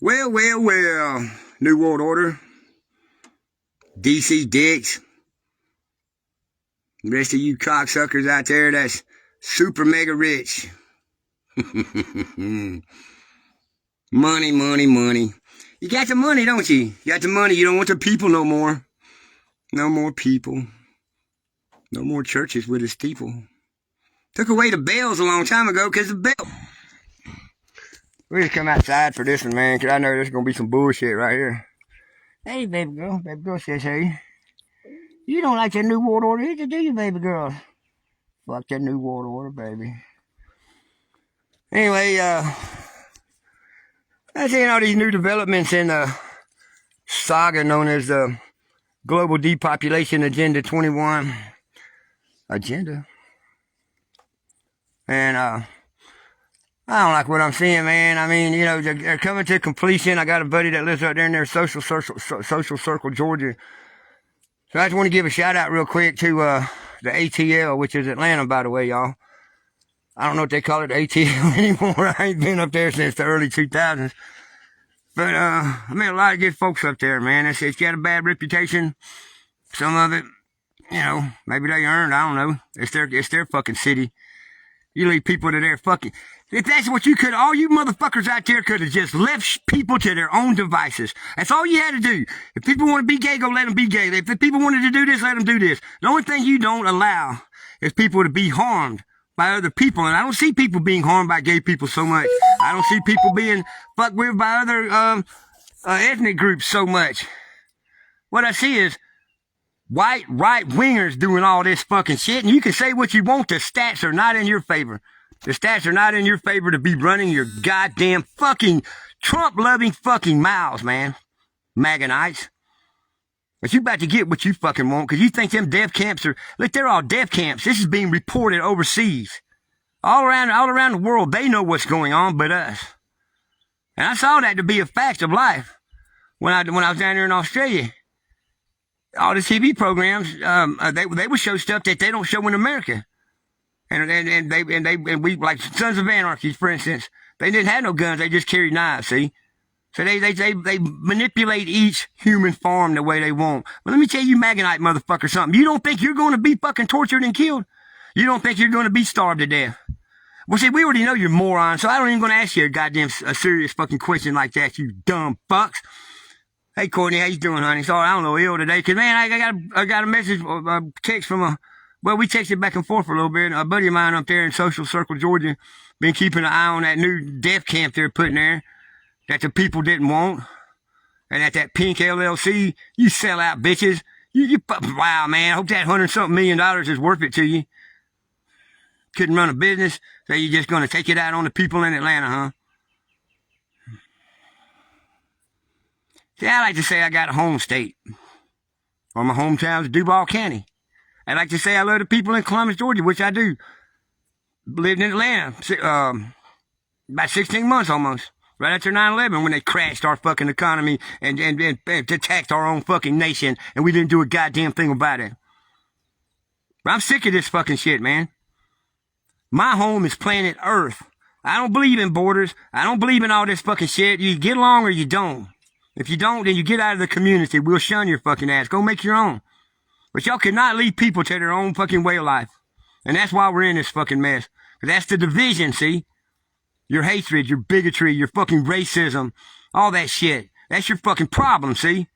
Well. New World Order. DC dicks. The rest of you cocksuckers out there that's super mega rich. Money. You got the money, don't you? You got the money. You don't want the people no more. No more people. No more churches with a steeple. Took away the bells a long time ago because the bell. We just come outside for this one, man, because I know there's going to be some bullshit right here. Hey, baby girl. Baby girl says, hey. You don't like that New World Order either, do you, baby girl? Fuck that New World Order, baby. Anyway, I'm seeing all these new developments in the saga known as the Global Depopulation Agenda 21 agenda. And, I don't like what I'm seeing, man. I mean, you know, they're coming to completion. I got a buddy that lives right there in their Social Circle, Georgia. So I just want to give a shout out real quick to the ATL, which is Atlanta, by the way, y'all. I don't know what they call it ATL anymore. I ain't been up there since the early 2000s. But I met a lot of good folks up there, man. It's got a bad reputation. Some of it, you know, maybe they earned. I don't know. It's their fucking city. You leave people to their fucking. If that's what you could, all you motherfuckers out there could have just left people to their own devices. That's all you had to do. If people want to be gay, go let them be gay. If the people wanted to do this, let them do this. The only thing you don't allow is people to be harmed by other people. And I don't see people being harmed by gay people so much. I don't see people being fucked with by other ethnic groups so much. What I see is white right-wingers doing all this fucking shit. And you can say what you want. The stats are not in your favor. The stats are not in your favor to be running your goddamn fucking Trump-loving fucking mouths, man. MAGA-nites. But you about to get what you fucking want because you think them death camps are... Look, they're all death camps. This is being reported overseas. All around the world, they know what's going on but us. And I saw that to be a fact of life when I was down there in Australia. All the TV programs, they would show stuff that they don't show in America. And we, like Sons of Anarchy, for instance, they didn't have no guns, they just carried knives, see? So they manipulate each human form the way they want. But let me tell you, MAGA-nite motherfucker, something. You don't think you're going to be fucking tortured and killed? You don't think you're going to be starved to death? Well, see, we already know you're morons, so I don't even going to ask you a serious fucking question like that, you dumb fucks. Hey, Courtney, how you doing, honey? Sorry, I don't know, ill today. Cause man, I got a message, a text from well, we texted back and forth for a little bit. A buddy of mine up there in Social Circle, Georgia, been keeping an eye on that new death camp they're putting there that the people didn't want. And at that pink LLC, you sell out bitches. Wow, man, I hope that $100-something million is worth it to you. Couldn't run a business, so you're just going to take it out on the people in Atlanta, huh? See, I like to say I got a home state. Or my hometown's Duval County. I like to say I love the people in Columbus, Georgia, which I do. Lived in Atlanta about 16 months almost. Right after 9/11 when they crashed our fucking economy and attacked our own fucking nation and we didn't do a goddamn thing about it. But I'm sick of this fucking shit, man. My home is planet Earth. I don't believe in borders. I don't believe in all this fucking shit. You get along or you don't. If you don't, then you get out of the community. We'll shun your fucking ass. Go make your own. But y'all cannot leave people to their own fucking way of life. And that's why we're in this fucking mess. Because that's the division, see? Your hatred, your bigotry, your fucking racism, all that shit. That's your fucking problem, see?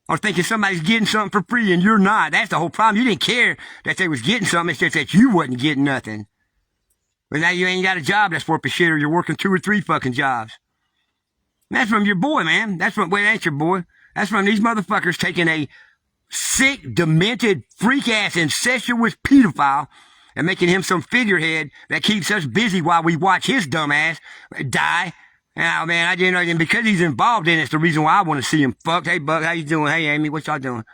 Or thinking somebody's getting something for free and you're not. That's the whole problem. You didn't care that they was getting something. It's just that you wasn't getting nothing. But now you ain't got a job that's worth a shit or you're working 2 or 3 fucking jobs. And that's from your boy, man. That's from, wait, that's your boy. That's from these motherfuckers taking a sick, demented, freak-ass, incestuous pedophile and making him some figurehead that keeps us busy while we watch his dumb ass die. Now, man, I didn't know, and because he's involved in it, it's the reason why I want to see him fucked. Hey, Buck, how you doing? Hey, Amy, what y'all doing?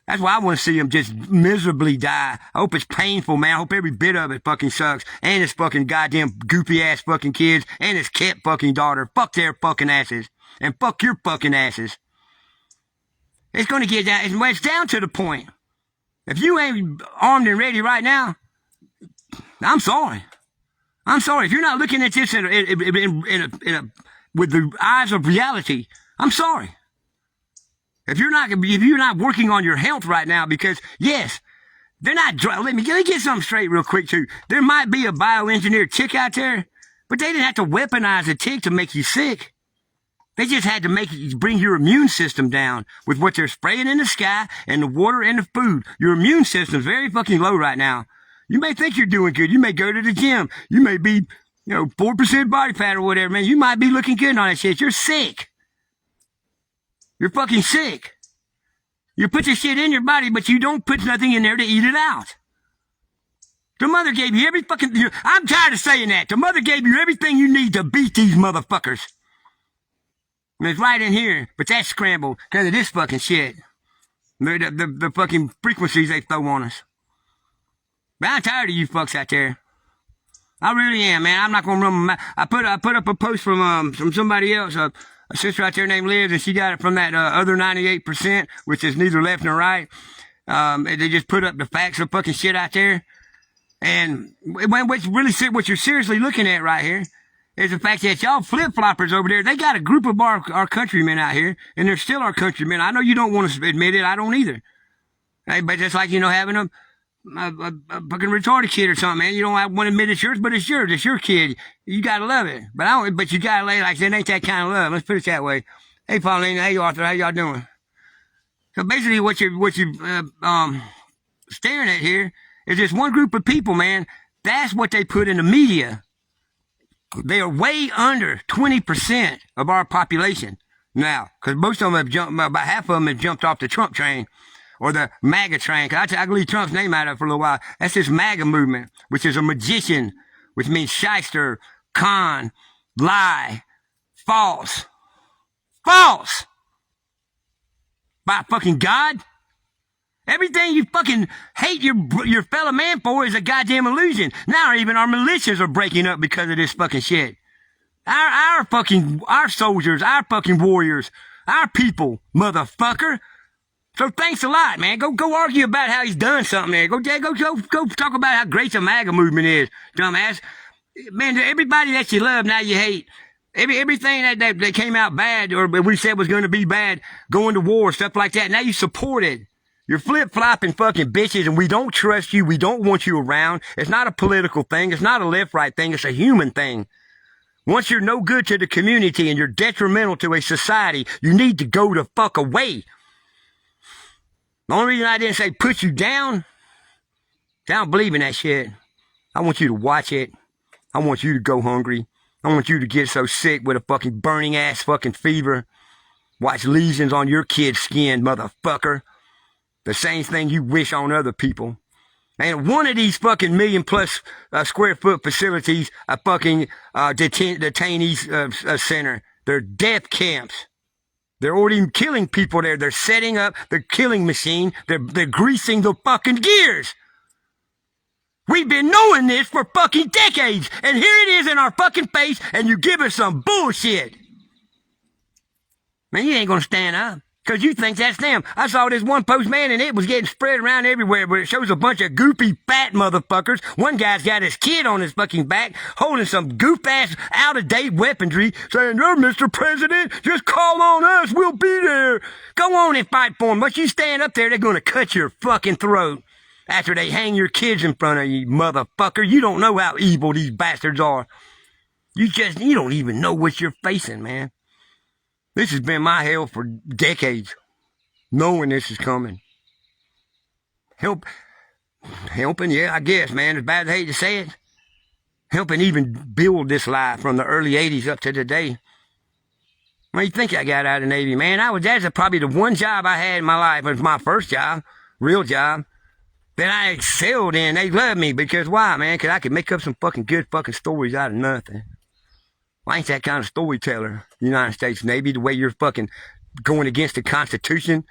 That's why I want to see him just miserably die. I hope it's painful, man. I hope every bit of it fucking sucks. And his fucking goddamn goopy-ass fucking kids and his cat fucking daughter. Fuck their fucking asses. And fuck your fucking asses. It's going to get down. It's down to the point. If you ain't armed and ready right now, I'm sorry. I'm sorry. If you're not looking at this in a with the eyes of reality, I'm sorry. If you're not working on your health right now, because yes, they're not, let me get something straight real quick too. There might be a bioengineered tick out there, but they didn't have to weaponize a tick to make you sick. They just had to bring your immune system down with what they're spraying in the sky and the water and the food. Your immune system's very fucking low right now. You may think you're doing good. You may go to the gym. You may be, 4% body fat or whatever, man. You might be looking good on that shit. You're sick. You're fucking sick. You put this shit in your body, but you don't put nothing in there to eat it out. The mother gave you every fucking... I'm tired of saying that. The mother gave you everything you need to beat these motherfuckers. And it's right in here, but that's scrambled because of this fucking shit. The fucking frequencies they throw on us. But I'm tired of you fucks out there. I really am, man. I'm not gonna run my mouth. I put up a post from somebody else, a sister out there named Liz, and she got it from that other 98%, which is neither left nor right. They just put up the facts of fucking shit out there. And what you're seriously looking at right here is the fact that y'all flip-floppers over there, they got a group of our countrymen out here, and they're still our countrymen. I know you don't want to admit it. I don't either. Hey, but just like, having a fucking retarded kid or something, man. You don't want to admit it's yours, but it's yours. It's your kid. You gotta love it. But you gotta lay like that ain't that kind of love. Let's put it that way. Hey, Pauline. Hey, Arthur. How y'all doing? So basically what you're staring at here is this one group of people, man. That's what they put in the media. They are way under 20% of our population now, because most of them have jumped, about half of them have jumped off the Trump train or the MAGA train. Cause I can leave Trump's name out of it for a little while. That's this MAGA movement, which is a magician, which means shyster, con, lie, false. False! By fucking God. Everything you fucking hate your fellow man for is a goddamn illusion. Now even our militias are breaking up because of this fucking shit. Our soldiers, our fucking warriors, our people, motherfucker. So thanks a lot, man. Go argue about how he's done something there. Go talk about how great the MAGA movement is, dumbass. Man, everybody that you love, now you hate. Everything that came out bad, or we said was going to be bad, going to war, stuff like that, now you support it. You're flip-flopping fucking bitches, and we don't trust you. We don't want you around. It's not a political thing. It's not a left-right thing. It's a human thing. Once you're no good to the community and you're detrimental to a society, you need to go the fuck away. The only reason I didn't say put you down, I don't believe in that shit. I want you to watch it. I want you to go hungry. I want you to get so sick with a fucking burning ass fucking fever. Watch lesions on your kid's skin, motherfucker. The same thing you wish on other people. And one of these fucking million-plus square foot facilities, a fucking detainees center, they're death camps. They're already killing people there. They're setting up the killing machine. They're greasing the fucking gears. We've been knowing this for fucking decades, and here it is in our fucking face, and you give us some bullshit. Man, you ain't gonna stand up. Because you think that's them. I saw this one post, man, and it was getting spread around everywhere, but it shows a bunch of goofy, fat motherfuckers. One guy's got his kid on his fucking back, holding some goof-ass, out-of-date weaponry, saying, "Oh, Mr. President, just call on us, we'll be there." Go on and fight for them. Once you stand up there, they're going to cut your fucking throat after they hang your kids in front of you, motherfucker. You don't know how evil these bastards are. You don't even know what you're facing, man. This has been my hell for decades, knowing this is coming. Helping, yeah, I guess, man, as bad as I hate to say it, helping even build this life from the early 80s up to today. What do you think I got out of the Navy, man? That's probably the one job I had in my life. It was my first job, real job, that I excelled in. They loved me because why, man? Because I could make up some fucking good fucking stories out of nothing. Well, I ain't that kind of storyteller, United States Navy, the way you're fucking going against the Constitution.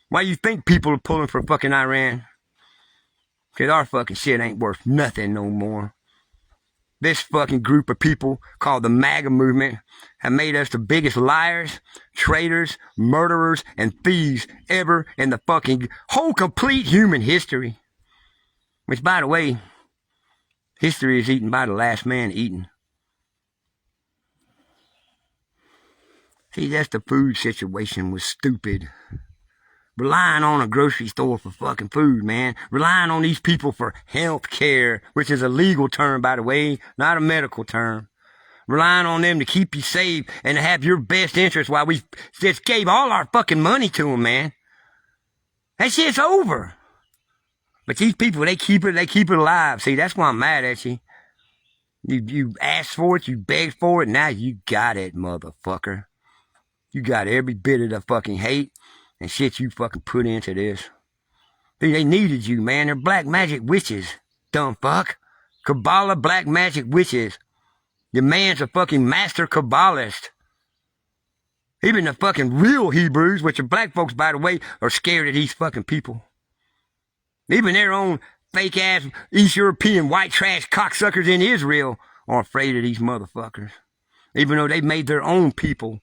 Why you think people are pulling for fucking Iran? Because our fucking shit ain't worth nothing no more. This fucking group of people called the MAGA movement have made us the biggest liars, traitors, murderers, and thieves ever in the fucking whole complete human history. Which, by the way, history is eaten by the last man eaten. See, that's the food situation was stupid. Relying on a grocery store for fucking food, man. Relying on these people for health care, which is a legal term, by the way, not a medical term. Relying on them to keep you safe and to have your best interest while we just gave all our fucking money to them, man. That shit's over. But these people, they keep it alive. See, that's why I'm mad at you. You asked for it, you begged for it, now you got it, motherfucker. You got every bit of the fucking hate and shit you fucking put into this. See, they needed you, man. They're black magic witches, dumb fuck. Kabbalah black magic witches. Your man's a fucking master Kabbalist. Even the fucking real Hebrews, which are black folks, by the way, are scared of these fucking people. Even their own fake-ass East European white trash cocksuckers in Israel are afraid of these motherfuckers. Even though they made their own people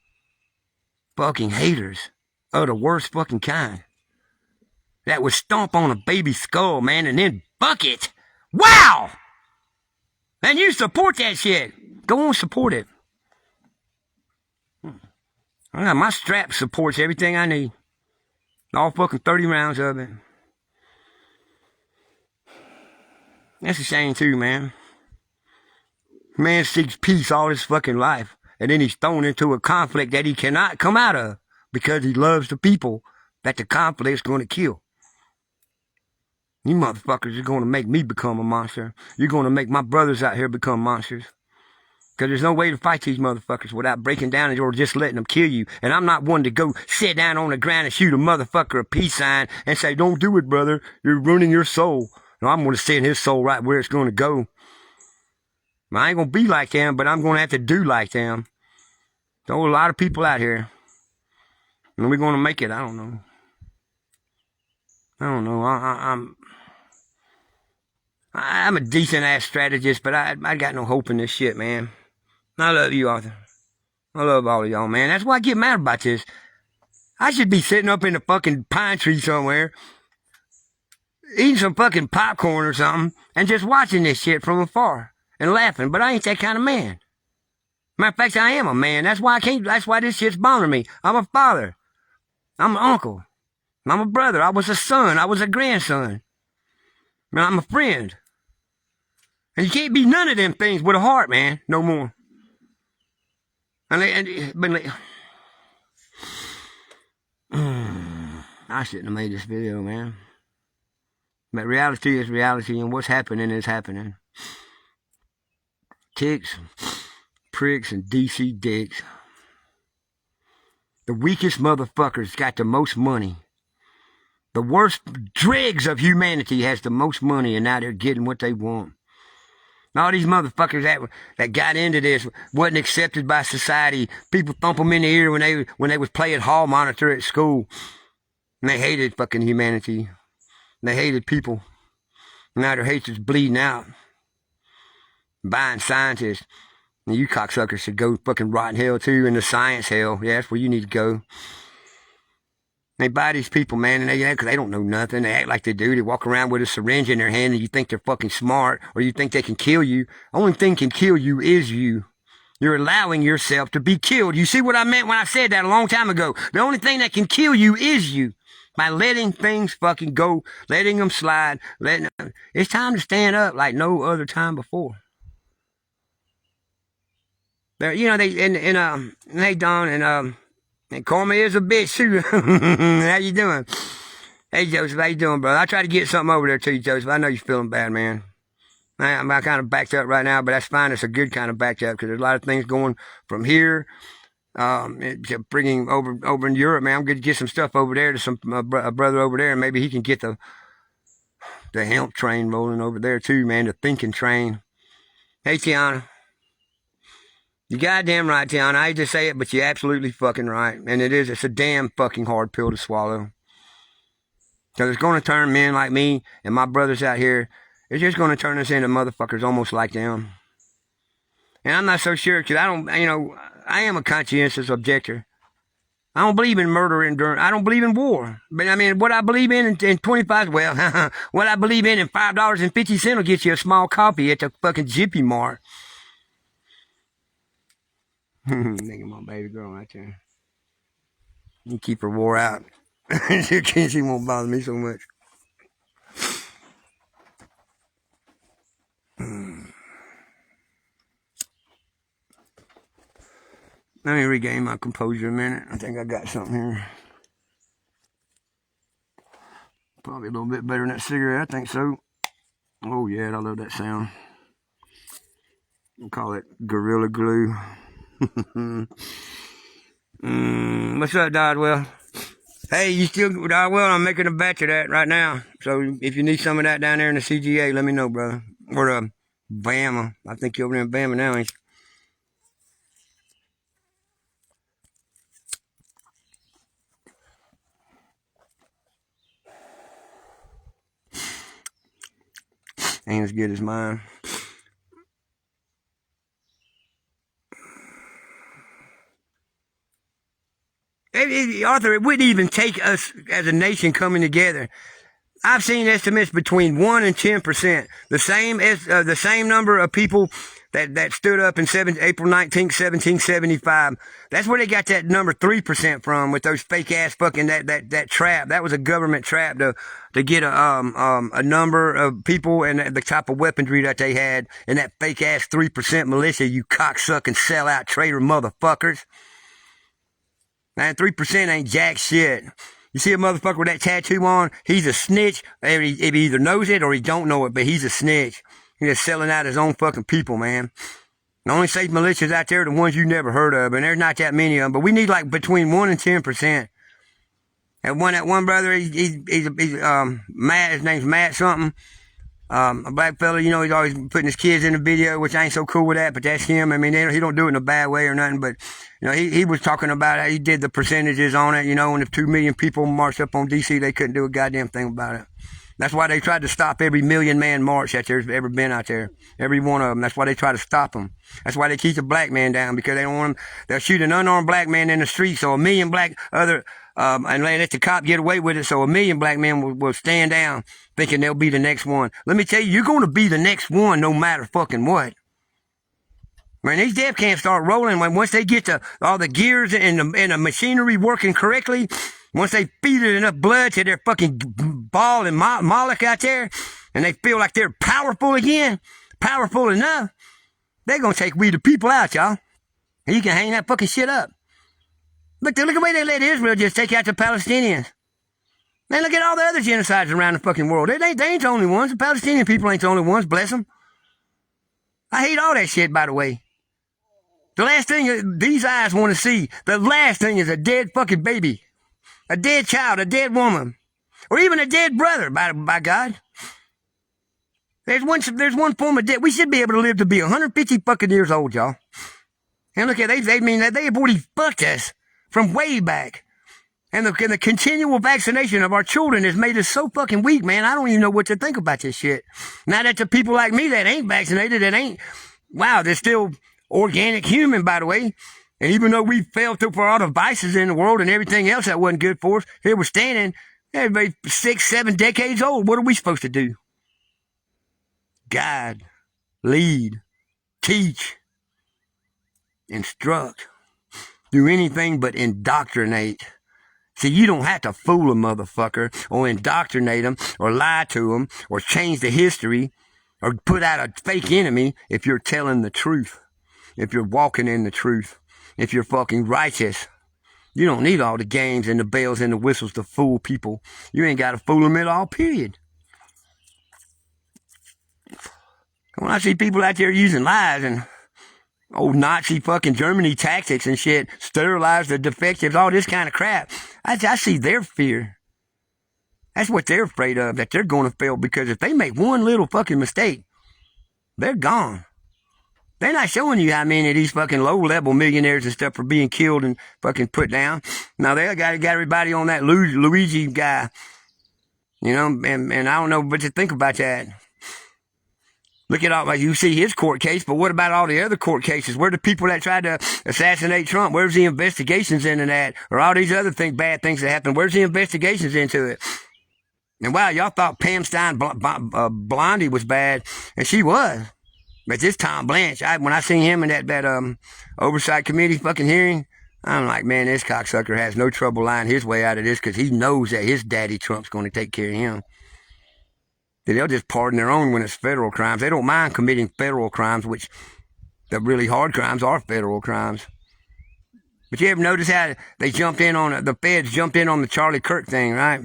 fucking haters of the worst fucking kind. That would stomp on a baby skull, man, and then fuck it. Wow! And you support that shit. Go on, support it. My strap supports everything I need. All fucking 30 rounds of it. That's a shame too, man. Man seeks peace all his fucking life. And then he's thrown into a conflict that he cannot come out of because he loves the people that the conflict's going to kill. You motherfuckers are going to make me become a monster. You're going to make my brothers out here become monsters. Because there's no way to fight these motherfuckers without breaking down or just letting them kill you. And I'm not one to go sit down on the ground and shoot a motherfucker a peace sign and say, don't do it, brother. You're ruining your soul. No, I'm going to send his soul right where it's going to go. I ain't going to be like them, but I'm going to have to do like them. There's a lot of people out here. And we're going to make it. I don't know. I'm a decent-ass strategist, but I got no hope in this shit, man. I love you, Arthur. I love all of y'all, man. That's why I get mad about this. I should be sitting up in the fucking pine tree somewhere, eating some fucking popcorn or something, and just watching this shit from afar and laughing, but I ain't that kind of man. Matter of fact, I am a man. That's why this shit's bothering me. I'm a father. I'm an uncle. I'm a brother. I was a son. I was a grandson. I'm a friend. And you can't be none of them things with a heart, man. No more. I shouldn't have made this video, man. But reality is reality, and what's happening is happening. Ticks, pricks, and DC dicks. The weakest motherfuckers got the most money. The worst dregs of humanity has the most money, and now they're getting what they want. And all these motherfuckers that got into this wasn't accepted by society. People thump them in the ear when they was playing hall monitor at school. And they hated fucking humanity. And they hated people. And now their hatred's bleeding out. Buying scientists. And you cocksuckers should go fucking rot in hell too, in the science hell. Yeah, that's where you need to go. They buy these people, man, and they don't know nothing. They act like they do. They walk around with a syringe in their hand and you think they're fucking smart or you think they can kill you. Only thing can kill you is you. You're allowing yourself to be killed. You see what I meant when I said that a long time ago? The only thing that can kill you is you. By letting things fucking go, letting them slide, it's time to stand up like no other time before. Hey Don and Cormy is a bitch too. How you doing? Hey Joseph, how you doing, brother? I try to get something over there to you, Joseph. I know you're feeling bad, man. I'm kind of backed up right now, but that's fine. It's a good kind of backed up because there's a lot of things going from here, bringing over in Europe, man. I'm going to get some stuff over there to some a brother over there, and maybe he can get the hemp train rolling over there too, man. The thinking train. Hey Tiana. You goddamn right, Tiana. I hate to say it, but you're absolutely fucking right. And it's a damn fucking hard pill to swallow. Because it's going to turn men like me and my brothers out here, it's just going to turn us into motherfuckers almost like them. And I'm not so sure, because I am a conscientious objector. I don't believe in murder and I don't believe in war. But I mean, what I believe in 25, well, what I believe in $5.50 will get you a small copy at the fucking Jiffy Mart. Nigga, my baby girl right there. You keep her wore out. She won't bother me so much. Let me regain my composure a minute. I think I got something here. Probably a little bit better than that cigarette. I think so. Oh, yeah, I love that sound. We'll call it Gorilla Glue. What's up, Dodwell? Hey, you still, Dodwell? I'm making a batch of that right now. So if you need some of that down there in the CGA, let me know, brother. Or Bama. I think you're over there in Bama now, ain't you? Ain't as good as mine. Arthur, it wouldn't even take us as a nation coming together. I've seen estimates between 1% and 10%. The same number of people that stood up in April 19th, 1775. That's where they got that number 3% from, with those fake ass fucking that trap. That was a government trap to get a number of people and the type of weaponry that they had, and that fake ass 3% militia. You cocksucking sellout traitor motherfuckers. Man, 3% ain't jack shit. You see a motherfucker with that tattoo on, he's a snitch. If he either knows it or he don't know it, but he's a snitch. He's just selling out his own fucking people, man. The only safe militias out there are the ones you never heard of, and there's not that many of them. But we need like between 1% and 10%. And that one brother, he's Matt. His name's Matt something. A black fella, you know, he's always putting his kids in the video, which I ain't so cool with that, but that's him. I mean, he don't do it in a bad way or nothing, but, you know, he was talking about how he did the percentages on it, you know, and if 2 million people marched up on DC, they couldn't do a goddamn thing about it. That's why they tried to stop every 1 million man march that there's ever been out there. Every one of them. That's why they try to stop them. That's why they keep the black man down, because they don't want him. They'll shoot an unarmed black man in the street, so 1 million and let the cop get away with it, so 1 million black men will stand down thinking they'll be the next one. Let me tell you, you're going to be the next one no matter fucking what. When these death camps start rolling, once they get all the gears and the machinery working correctly, once they feed it enough blood to their fucking ball and Moloch out there, and they feel like they're powerful again, powerful enough, they're going to take we the people out, y'all. And you can hang that fucking shit up. Look at the way they let Israel just take out the Palestinians. Man, look at all the other genocides around the fucking world. They ain't the only ones. The Palestinian people ain't the only ones, bless them. I hate all that shit, by the way. The last thing these eyes want to see, the last thing is a dead fucking baby. A dead child, a dead woman. Or even a dead brother, by God. There's one form of death. We should be able to live to be 150 fucking years old, y'all. And look at they've already fucked us from way back. And the continual vaccination of our children has made us so fucking weak, man. I don't even know what to think about this shit. Now that the people like me that ain't vaccinated, they're still organic human, by the way. And even though we fell through for all the vices in the world and everything else that wasn't good for us, here we're standing, everybody 6, 7 decades old. What are we supposed to do? Guide, lead, teach, instruct, do anything but indoctrinate. See, you don't have to fool a motherfucker or indoctrinate them or lie to them or change the history or put out a fake enemy if you're telling the truth, if you're walking in the truth, if you're fucking righteous. You don't need all the games and the bells and the whistles to fool people. You ain't got to fool them at all, period. When I see people out there using lies and old Nazi fucking Germany tactics and shit, sterilize the defectives, all this kind of crap, I see their fear. That's what they're afraid of, that they're going to fail, because if they make one little fucking mistake, they're gone. They're not showing you how many of these fucking low-level millionaires and stuff are being killed and fucking put down. Now, they got everybody on that Luigi guy, you know, and I don't know what to think about that. Look at all, you see his court case, but what about all the other court cases? Where the people that tried to assassinate Trump? Where's the investigations into that? Or all these other bad things that happened? Where's the investigations into it? And wow, y'all thought Pam Stein Blondie was bad, and she was. But this Tom Blanche, when I seen him in that oversight committee fucking hearing, I'm like, man, this cocksucker has no trouble lying his way out of this because he knows that his daddy Trump's going to take care of him. They'll just pardon their own when it's federal crimes. They don't mind committing federal crimes, which the really hard crimes are federal crimes. But you ever notice how they jumped in on, the feds jumped in on the Charlie Kirk thing, right?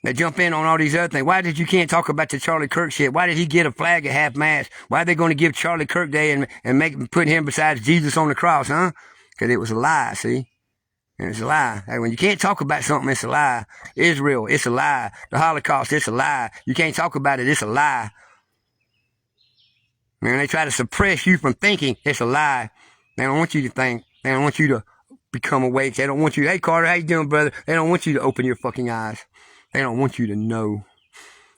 They jump in on all these other things. Why did you can't talk about the Charlie Kirk shit? Why did he get a flag at half-mast? Why are they going to give Charlie Kirk Day and put him beside Jesus on the cross, huh? Because it was a lie, see? And it's a lie. Hey, when you can't talk about something, it's a lie. Israel, it's a lie. The Holocaust, it's a lie. You can't talk about it, it's a lie. Man, they try to suppress you from thinking, it's a lie. They don't want you to think. They don't want you to become awake. They don't want you, hey Carter, how you doing, brother? They don't want you to open your fucking eyes. They don't want you to know.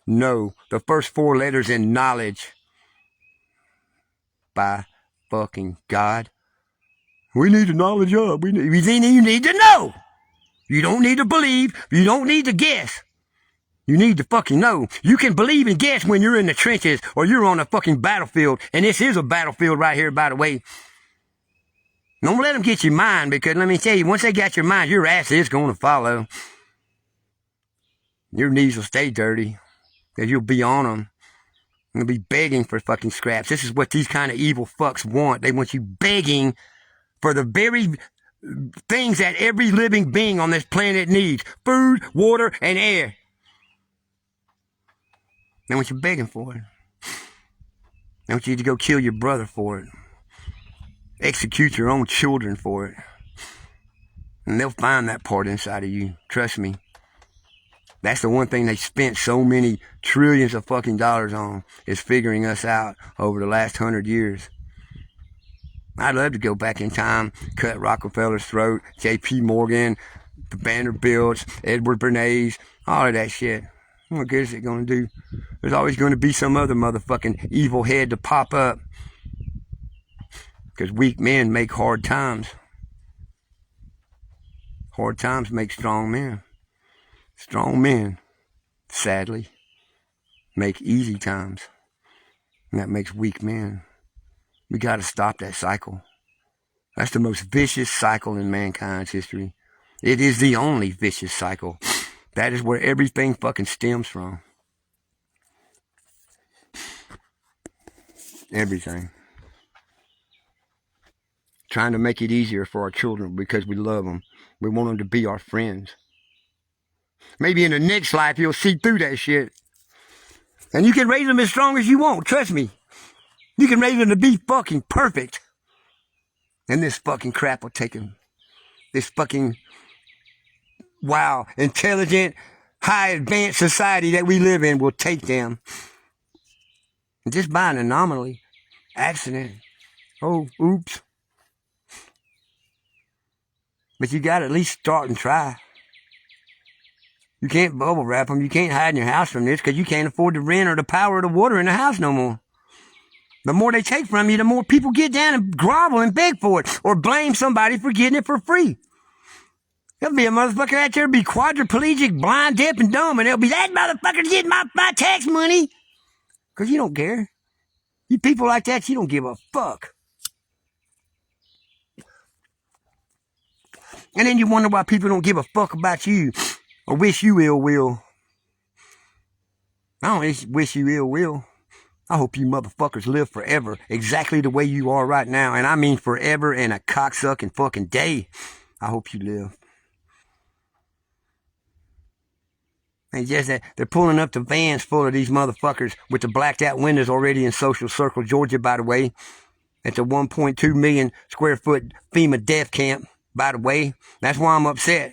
Know. The first 4 letters in knowledge. By fucking God. We need to knowledge up. You need to know. You don't need to believe. You don't need to guess. You need to fucking know. You can believe and guess when you're in the trenches or you're on a fucking battlefield. And this is a battlefield right here, by the way. Don't let them get your mind, because let me tell you, once they got your mind, your ass is going to follow. Your knees will stay dirty, because you'll be on them. You'll be begging for fucking scraps. This is what these kind of evil fucks want. They want you begging for the very things that every living being on this planet needs. Food, water, and air. They want you begging for it. They want you to go kill your brother for it. Execute your own children for it. And they'll find that part inside of you. Trust me. That's the one thing they spent so many trillions of fucking dollars on, is figuring us out over the last 100 years. I'd love to go back in time, cut Rockefeller's throat, J.P. Morgan, the Vanderbilts, Edward Bernays, all of that shit. What good is it going to do? There's always going to be some other motherfucking evil head to pop up. Because weak men make hard times. Hard times make strong men. Strong men, sadly, make easy times. And that makes weak men. We got to stop that cycle. That's the most vicious cycle in mankind's history. It is the only vicious cycle. That is where everything fucking stems from. Everything. Trying to make it easier for our children because we love them. We want them to be our friends. Maybe in the next life you'll see through that shit. And you can raise them as strong as you want, trust me. You can raise them to be fucking perfect. And this fucking crap will take them. This fucking, wow, intelligent, high advanced society that we live in will take them. And just by an anomaly, accident. Oh, oops. But you gotta at least start and try. You can't bubble wrap them. You can't hide in your house from this because you can't afford the rent or the power or the water in the house no more. The more they take from you, the more people get down and grovel and beg for it or blame somebody for getting it for free. There'll be a motherfucker out there be quadriplegic, blind, deaf, and dumb, and they'll be, that motherfucker's getting my tax money. Because you don't care. You people like that, you don't give a fuck. And then you wonder why people don't give a fuck about you or wish you ill will. I don't wish you ill will. I hope you motherfuckers live forever exactly the way you are right now. And I mean forever and a cocksucking fucking day. I hope you live. And just that they're pulling up the vans full of these motherfuckers with the blacked out windows already in Social Circle, Georgia, by the way. At the 1.2 million square foot FEMA death camp, by the way. That's why I'm upset.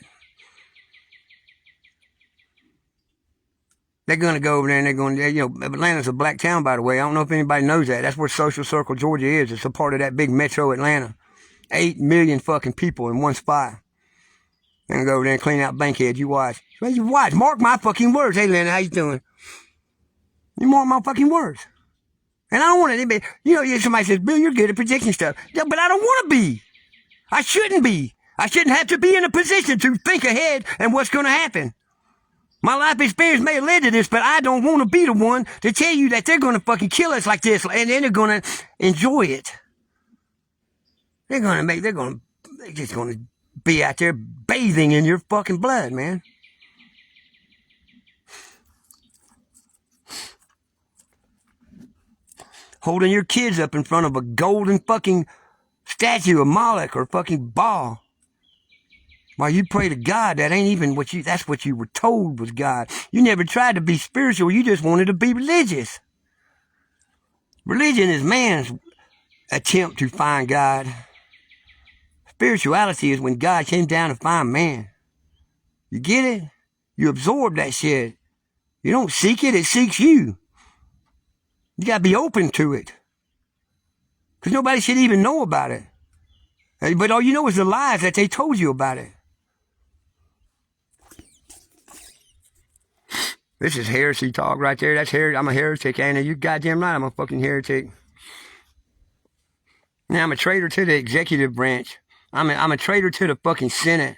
They're going to go over there and they're going to, you know, Atlanta's a black town, by the way. I don't know if anybody knows that. That's where Social Circle, Georgia is. It's a part of that big metro Atlanta. 8 million fucking people in one spot. They're going to go over there and clean out Bankhead. You watch. You watch. Mark my fucking words. Hey, Lena, how you doing? You mark my fucking words. And I don't want anybody, you know, somebody says, Bill, you're good at predicting stuff. Yeah, but I don't want to be. I shouldn't be. I shouldn't have to be in a position to think ahead and what's going to happen. My life experience may have led to this, but I don't want to be the one to tell you that they're going to fucking kill us like this, and then they're going to enjoy it. They're just going to be out there bathing in your fucking blood, man. Holding your kids up in front of a golden fucking statue of Moloch or fucking Baal. While you pray to God, that ain't even that's what you were told was God. You never tried to be spiritual, you just wanted to be religious. Religion is man's attempt to find God. Spirituality is when God came down to find man. You get it? You absorb that shit. You don't seek it, it seeks you. You gotta be open to it. Because nobody should even know about it. But all you know is the lies that they told you about it. This is heresy talk right there. That's heresy. I'm a heretic, Anna. You goddamn right I'm a fucking heretic. Now, I'm a traitor to the executive branch. I'm a traitor to the fucking Senate.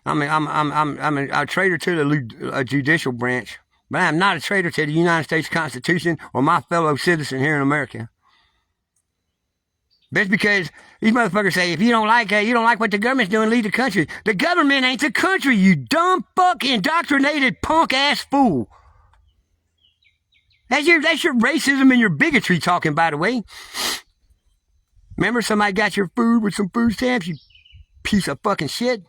I'm a traitor to the judicial branch. But I am not a traitor to the United States Constitution or my fellow citizen here in America. That's because these motherfuckers say, if you don't like what the government's doing, leave the country. The government ain't the country, you dumb fuck indoctrinated punk ass fool. That's your racism and your bigotry talking, by the way. Remember somebody got your food with some food stamps, you piece of fucking shit?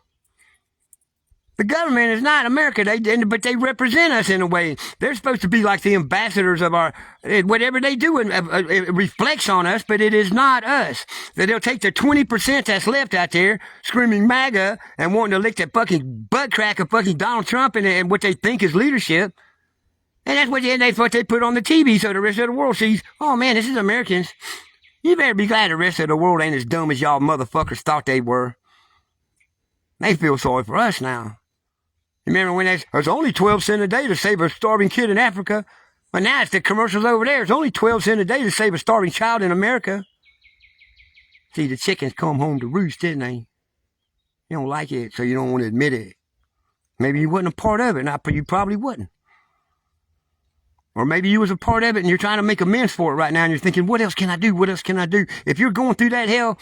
The government is not America, but they represent us in a way. They're supposed to be like the ambassadors of our, whatever they do, it reflects on us, but it is not us. That they'll take the 20% that's left out there, screaming MAGA, and wanting to lick that fucking butt crack of fucking Donald Trump and what they think is leadership. And that's what they put on the TV so the rest of the world sees, oh man, this is Americans. You better be glad the rest of the world ain't as dumb as y'all motherfuckers thought they were. They feel sorry for us now. Remember when there's only 12 cents a day to save a starving kid in Africa? But now it's the commercials over there. It's only 12 cents a day to save a starving child in America. See, the chickens come home to roost, didn't they? You don't like it, so you don't want to admit it. Maybe you wasn't a part of it, you probably wasn't. Or maybe you was a part of it and you're trying to make amends for it right now and you're thinking, what else can I do? What else can I do? If you're going through that hell,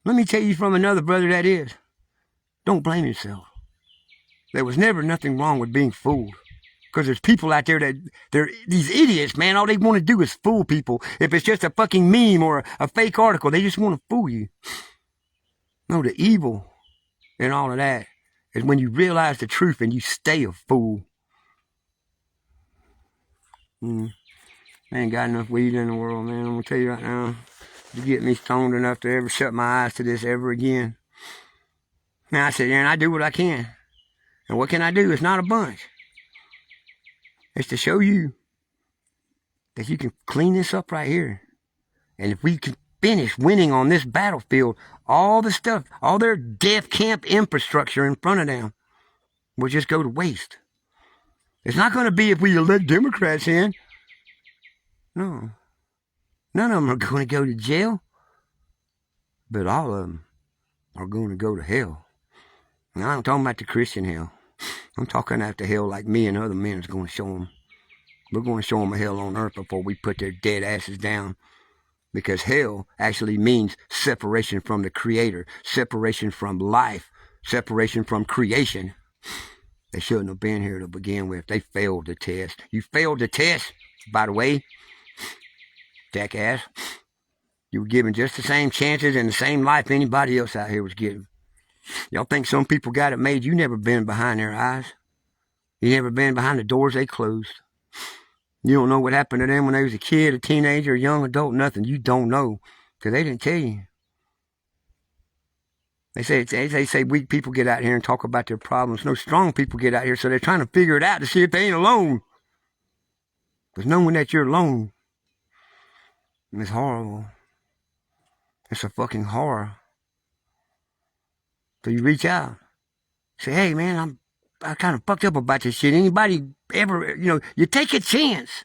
let me tell you from another brother that is. Don't blame yourself. There was never nothing wrong with being fooled. Because there's people out there they're these idiots, man. All they want to do is fool people. If it's just a fucking meme or a fake article, they just want to fool you. No, the evil in all of that is when you realize the truth and you stay a fool. I ain't got enough weed in the world, man. I'm going to tell you right now. To get me stoned enough to ever shut my eyes to this ever again. Now I sit there and I do what I can. And what can I do? It's not a bunch. It's to show you that you can clean this up right here. And if we can finish winning on this battlefield, all the stuff, all their death camp infrastructure in front of them will just go to waste. It's not going to be if we elect Democrats in. No. None of them are going to go to jail. But all of them are going to go to hell. Now, I'm talking about the Christian hell. I'm talking about the hell like me and other men is going to show them. We're going to show them a hell on earth before we put their dead asses down. Because hell actually means separation from the Creator, separation from life, separation from creation. They shouldn't have been here to begin with. They failed the test. You failed the test, by the way, jackass. You were given just the same chances and the same life anybody else out here was given. Y'all think some people got it made? You never been behind their eyes. You never been behind the doors they closed. You don't know what happened to them when they was a kid, a teenager, a young adult, nothing. You don't know because they didn't tell you. They say weak people get out here and talk about their problems. No, strong people get out here, so they're trying to figure it out to see if they ain't alone. Because knowing that you're alone is horrible. It's a fucking horror. So you reach out. Say, hey, man, I kind of fucked up about this shit. Anybody ever, you take a chance.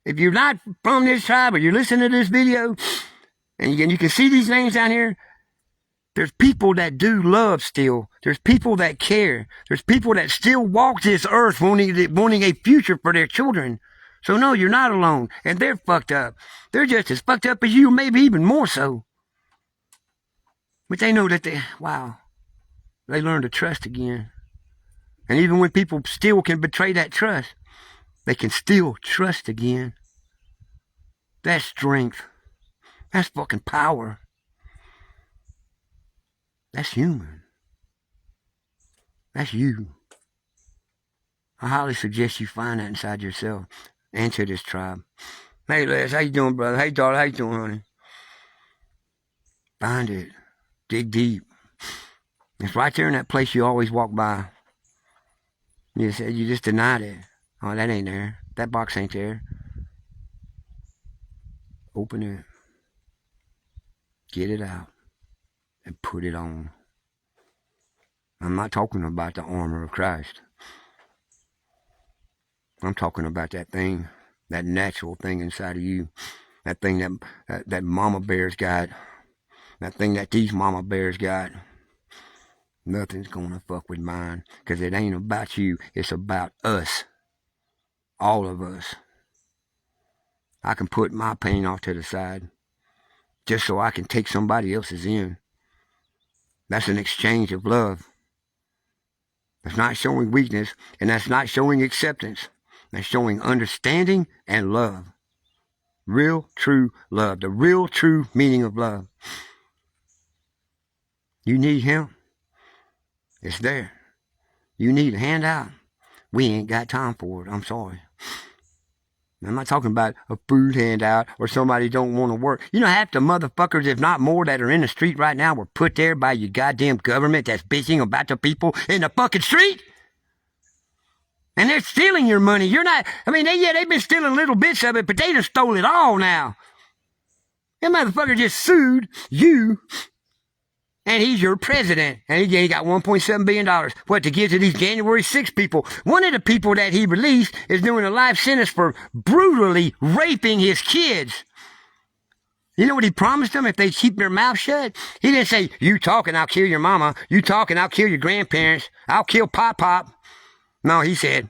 If you're not from this tribe or you're listening to this video, and you can see these names down here, there's people that do love still. There's people that care. There's people that still walk this earth wanting a future for their children. So no, you're not alone. And they're fucked up. They're just as fucked up as you, maybe even more so. But they know that they learn to trust again. And even when people still can betray that trust, they can still trust again. That's strength. That's fucking power. That's human. That's you. I highly suggest you find that inside yourself. Enter this tribe. Hey, Les, how you doing, brother? Hey, daughter, how you doing, honey? Find it. Dig deep. It's right there in that place you always walk by. You just denied it. Oh, that ain't there. That box ain't there. Open it. Get it out. And put it on. I'm not talking about the armor of Christ. I'm talking about that thing, that natural thing inside of you. That thing that mama bears got. That thing that these mama bears got. Nothing's gonna fuck with mine. Because it ain't about you. It's about us. All of us. I can put my pain off to the side. Just so I can take somebody else's in. That's an exchange of love. That's not showing weakness. And that's not showing acceptance. That's showing understanding and love. Real, true love. The real, true meaning of love. You need him? It's there. You need a handout? We ain't got time for it. I'm sorry. I'm not talking about a food handout or somebody don't want to work. You know, half the motherfuckers, if not more, that are in the street right now were put there by your goddamn government that's bitching about the people in the fucking street. And they're stealing your money. You're not, they've been stealing little bits of it, but they just stole it all now. That motherfucker just sued you, and he's your president. And he got $1.7 billion. What, to give to these January 6 people? One of the people that he released is doing a life sentence for brutally raping his kids. You know what he promised them if they keep their mouth shut? He didn't say, you talk and I'll kill your mama. You talk and I'll kill your grandparents. I'll kill Pop. No, he said,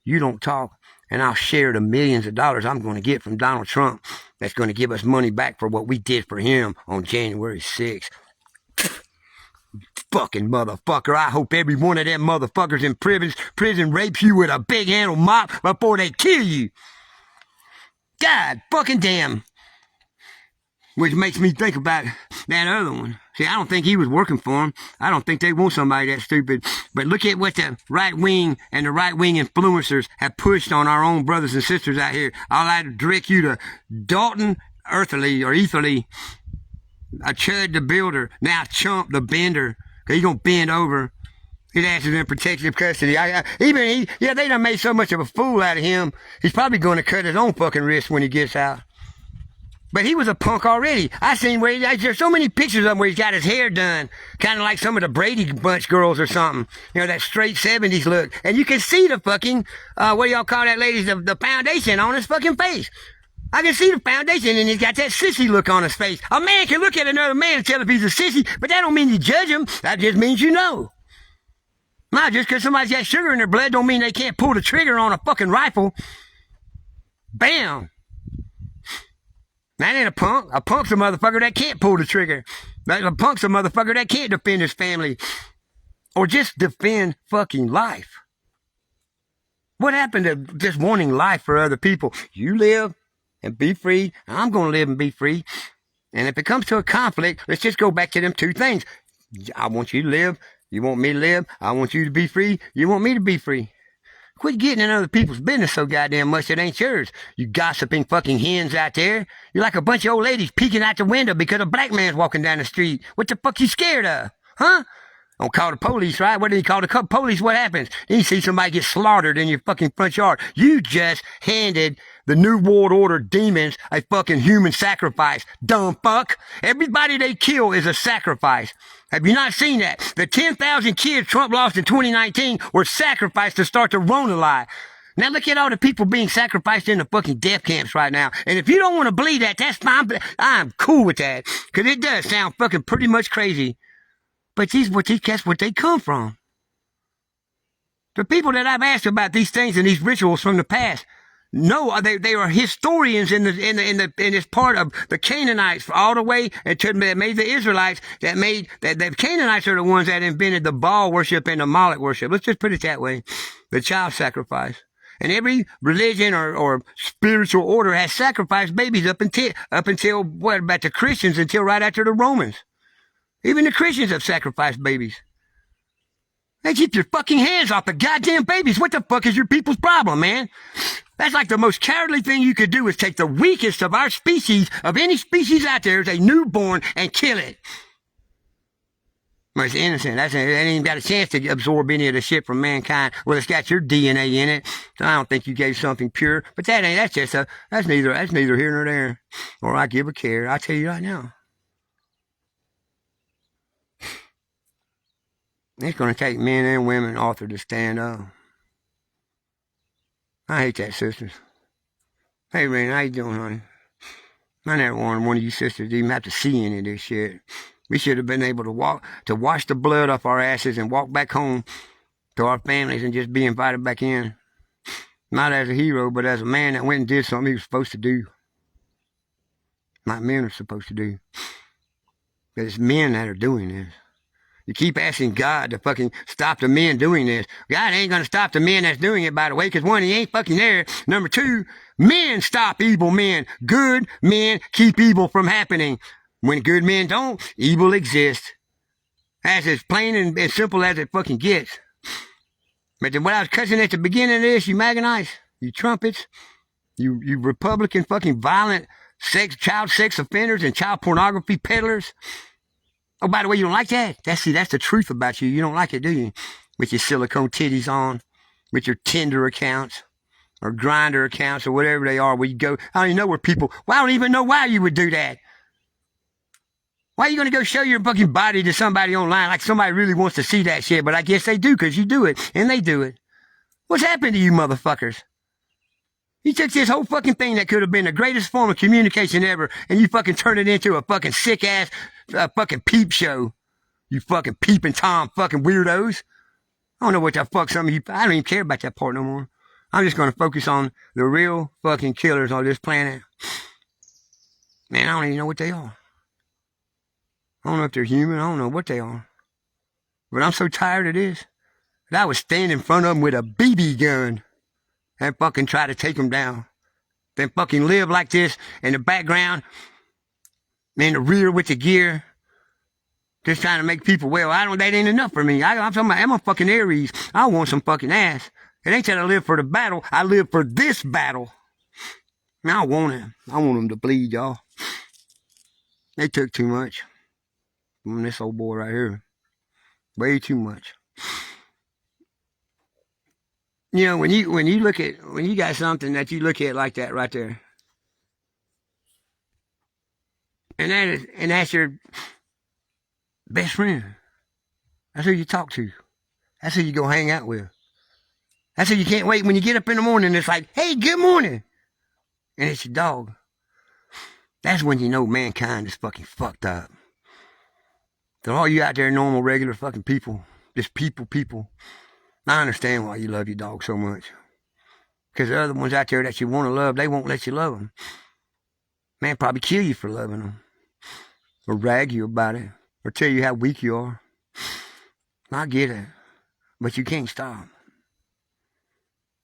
you don't talk, and I'll share the millions of dollars I'm going to get from Donald Trump that's going to give us money back for what we did for him on January 6th. Fucking motherfucker. I hope every one of them motherfuckers in prison rapes you with a big handle mop before they kill you. God fucking damn. Which makes me think about that other one. See, I don't think he was working for him. I don't think they want somebody that stupid. But look at what the right wing and the right wing influencers have pushed on our own brothers and sisters out here. I'll like to direct you to Dalton Etherly, a Chud the Builder, now Chump the Bender. Cause he's gonna bend over. His ass is in protective custody. They done made so much of a fool out of him. He's probably gonna cut his own fucking wrist when he gets out. But he was a punk already. I seen there's so many pictures of him where he's got his hair done. Kind of like some of the Brady Bunch girls or something. You know, that straight 70s look. And you can see the fucking, what do y'all call that, ladies? The foundation on his fucking face. I can see the foundation, and he's got that sissy look on his face. A man can look at another man and tell if he's a sissy, but that don't mean you judge him. That just means you know. Not just because somebody's got sugar in their blood don't mean they can't pull the trigger on a fucking rifle. Bam. That ain't a punk. A punk's a motherfucker that can't pull the trigger. A punk's a motherfucker that can't defend his family. Or just defend fucking life. What happened to just wanting life for other people? You live and be free. I'm going to live and be free. And if it comes to a conflict, let's just go back to them two things. I want you to live. You want me to live. I want you to be free. You want me to be free. Quit getting in other people's business so goddamn much that ain't yours. You gossiping fucking hens out there. You're like a bunch of old ladies peeking out the window because a black man's walking down the street. What the fuck you scared of? Huh? Don't call the police, right? What do you call the police? What happens? Then you see somebody get slaughtered in your fucking front yard. You just handed the New World Order demons a fucking human sacrifice. Dumb fuck. Everybody they kill is a sacrifice. Have you not seen that? The 10,000 kids Trump lost in 2019 were sacrificed to start the Rona lie. Now look at all the people being sacrificed in the fucking death camps right now. And if you don't want to believe that, that's fine. I'm cool with that. Because it does sound fucking pretty much crazy. But that's what they come from. The people that I've asked about these things and these rituals from the past, No, they are historians in this part of the Canaanites all the way until they made the Israelites that the Canaanites are the ones that invented the Baal worship and the Moloch worship. Let's just put it that way. The child sacrifice. And every religion or spiritual order has sacrificed babies up until what about the Christians, until right after the Romans. Even the Christians have sacrificed babies. Hey, keep your fucking hands off the goddamn babies. What the fuck is your people's problem, man? That's like the most cowardly thing you could do is take the weakest of our species, of any species out there, as a newborn, and kill it. Well, it's innocent. It ain't even got a chance to absorb any of the shit from mankind. Well, it's got your DNA in it. So I don't think you gave something pure. But that's neither here nor there. Or I give a care. I tell you right now. It's going to take men and women, Arthur, to stand up. I hate that, sisters. Hey, Raina, how you doing, honey? I never wanted one of you sisters to even have to see any of this shit. We should have been able to wash the blood off our asses and walk back home to our families and just be invited back in. Not as a hero, but as a man that went and did something he was supposed to do. Like men are supposed to do. Because it's men that are doing this. You keep asking God to fucking stop the men doing this. God ain't going to stop the men that's doing it, by the way, because one, he ain't fucking there. Number two, men stop evil men. Good men keep evil from happening. When good men don't, evil exists. That's as plain and as simple as it fucking gets. But then what I was cussing at the beginning of this, you Magonites, you trumpets, you Republican fucking violent child sex offenders and child pornography peddlers. Oh, by the way, you don't like that? That's the truth about you. You don't like it, do you? With your silicone titties on, with your Tinder accounts, or Grindr accounts, or whatever they are, where you go. I don't even know where people, well, I don't even know why you would do that. Why are you going to go show your fucking body to somebody online like somebody really wants to see that shit? But I guess they do, because you do it, and they do it. What's happened to you motherfuckers? You took this whole fucking thing that could have been the greatest form of communication ever, and you fucking turned it into a fucking sick-ass fucking peep show. You fucking peeping Tom fucking weirdos. I don't know what the fuck some of you... I don't even care about that part no more. I'm just going to focus on the real fucking killers on this planet. Man, I don't even know what they are. I don't know if they're human. I don't know what they are. But I'm so tired of this that I would stand in front of them with a BB gun and fucking try to take them down. Then fucking live like this in the background, in the rear with the gear, just trying to make people, well, that ain't enough for me. I'm talking about, I'm a fucking Aries. I want some fucking ass. It ain't that I live for the battle. I live for this battle. Now I want it. I want them to bleed, y'all. They took too much from this old boy right here. Way too much. You know, when you got something that you look at like that right there, and that's your best friend. That's who you talk to. That's who you go hang out with. That's who you can't wait when you get up in the morning. It's like, hey, good morning, and it's your dog. That's when you know mankind is fucking fucked up. So all you out there, normal, regular fucking people, just people. I understand why you love your dog so much. Because the other ones out there that you want to love, they won't let you love them. Man, probably kill you for loving them. Or rag you about it. Or tell you how weak you are. I get it. But you can't stop.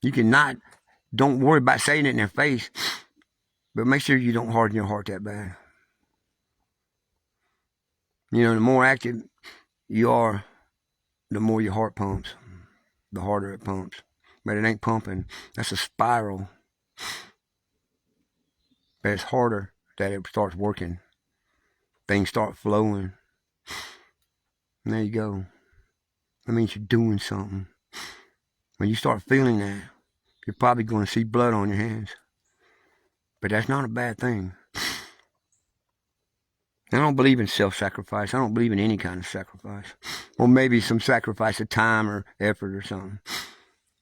You cannot. Don't worry about saying it in their face. But make sure you don't harden your heart that bad. You know, the more active you are, the more your heart pumps. The harder it pumps. But it ain't pumping. That's a spiral. But it's harder that it starts working. Things start flowing. And there you go. That means you're doing something. When you start feeling that, you're probably going to see blood on your hands. But that's not a bad thing. I don't believe in self-sacrifice. I don't believe in any kind of sacrifice. Or maybe some sacrifice of time or effort or something.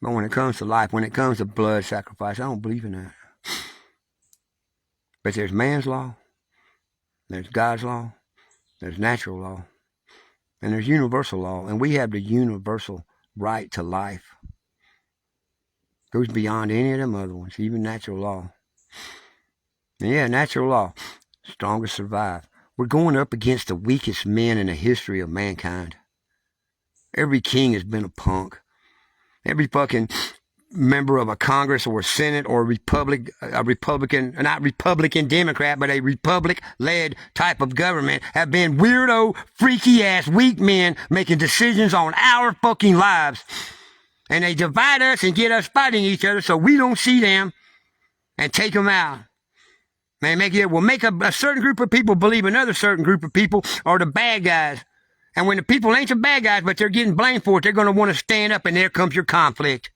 But when it comes to life, when it comes to blood sacrifice, I don't believe in that. But there's man's law. There's God's law. There's natural law. And there's universal law. And we have the universal right to life. Goes beyond any of them other ones, even natural law. And yeah, natural law. Strongest survive. We're going up against the weakest men in the history of mankind. Every king has been a punk. Every fucking member of a Congress or a Senate or a Republican, not Republican Democrat, but a Republic-led type of government have been weirdo, freaky-ass, weak men making decisions on our fucking lives. And they divide us and get us fighting each other so we don't see them and take them out. They make a certain group of people believe another certain group of people are the bad guys. And when the people ain't the bad guys, but they're getting blamed for it, they're going to want to stand up, and there comes your conflict.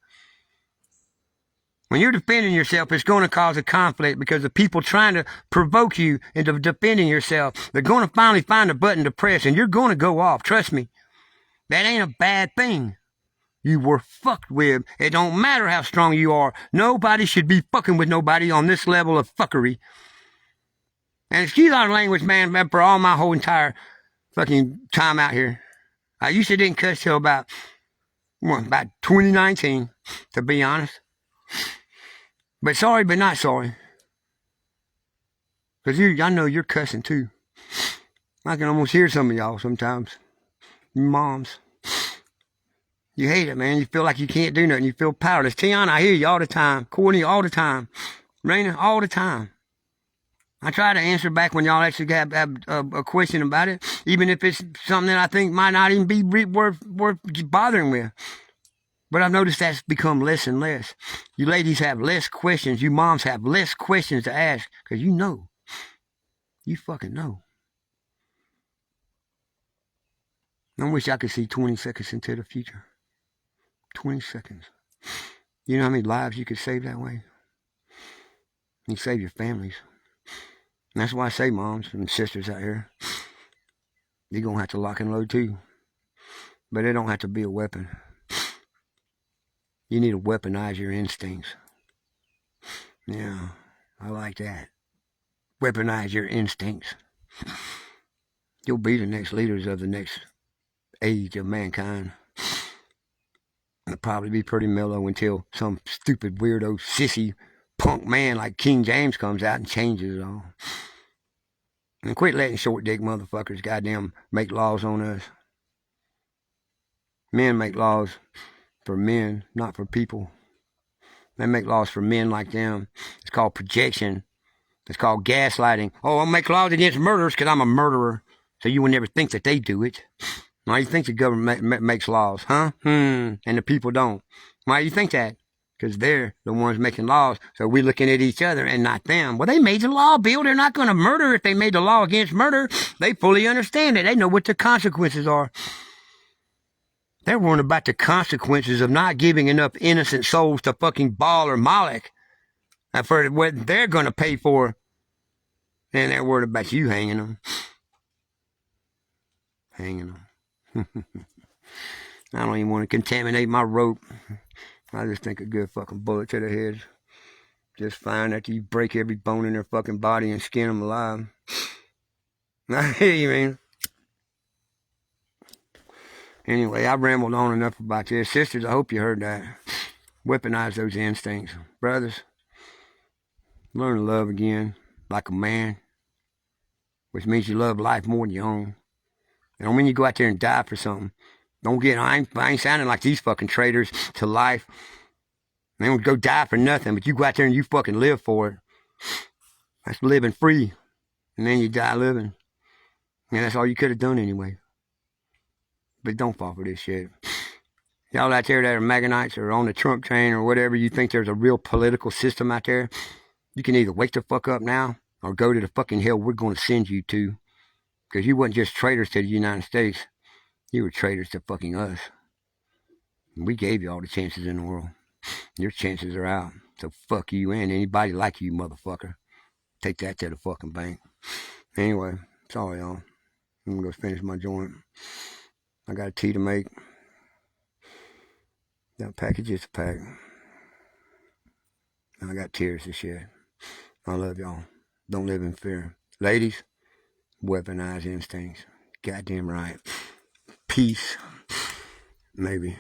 When you're defending yourself, it's going to cause a conflict because the people trying to provoke you into defending yourself, they're going to finally find a button to press, and you're going to go off. Trust me. That ain't a bad thing. You were fucked with. It don't matter how strong you are. Nobody should be fucking with nobody on this level of fuckery. And excuse our language, man, for all my whole entire fucking time out here. I used to didn't cuss till about 2019, to be honest. But sorry, but not sorry. Because I know you're cussing too. I can almost hear some of y'all sometimes. You moms. You hate it, man. You feel like you can't do nothing. You feel powerless. Tiana, I hear you all the time. Courtney, all the time. Raina, all the time. I try to answer back when y'all actually have a question about it, even if it's something that I think might not even be worth bothering with. But I've noticed that's become less and less. You ladies have less questions. You moms have less questions to ask because you know. You fucking know. I wish I could see 20 seconds into the future. 20 seconds. You know how many lives you could save that way? You save your families. And that's why I say, moms and sisters out here, you're going to have to lock and load too. But it don't have to be a weapon. You need to weaponize your instincts. Yeah, I like that. Weaponize your instincts. You'll be the next leaders of the next age of mankind. It'll probably be pretty mellow until some stupid weirdo sissy punk man like King James comes out and changes it all. And quit letting short dick motherfuckers goddamn make laws on us. Men make laws for men, not for people. They make laws for men like them. It's called projection. It's called gaslighting. Oh, I'll make laws against murderers because I'm a murderer. So you would never think that they do it. Why do you think the government makes laws, huh? And the people don't. Why do you think that? Because they're the ones making laws. So we're looking at each other and not them. Well, they made the law, Bill. They're not going to murder if they made the law against murder. They fully understand it. They know what the consequences are. They're worried about the consequences of not giving enough innocent souls to fucking Baal or Moloch for what they're going to pay for. And they're worried about you hanging them. Hanging them. I don't even want to contaminate my rope. I just think a good fucking bullet to the head just fine after you break every bone in their fucking body and skin them alive. I hear you, man. Anyway, I rambled on enough about this. Sisters, I hope you heard that. Weaponize those instincts. Brothers, learn to love again like a man, which means you love life more than your own. And when you go out there and die for something, don't get, I ain't sounding like these fucking traitors to life. They don't go die for nothing, but you go out there and you fucking live for it. That's living free. And then you die living. And that's all you could have done anyway. But don't fall for this shit. Y'all out there that are Maganites or on the Trump train or whatever, you think there's a real political system out there, you can either wake the fuck up now or go to the fucking hell we're going to send you to. Because you wasn't just traitors to the United States. You were traitors to fucking us. We gave you all the chances in the world. Your chances are out. So fuck you and anybody like you, motherfucker. Take that to the fucking bank. Anyway, sorry, y'all. I'm going to go finish my joint. I got a tea to make. Got packages to pack. I got tears to shed. I love y'all. Don't live in fear. Ladies, weaponize instincts. Goddamn right. Peace. Maybe.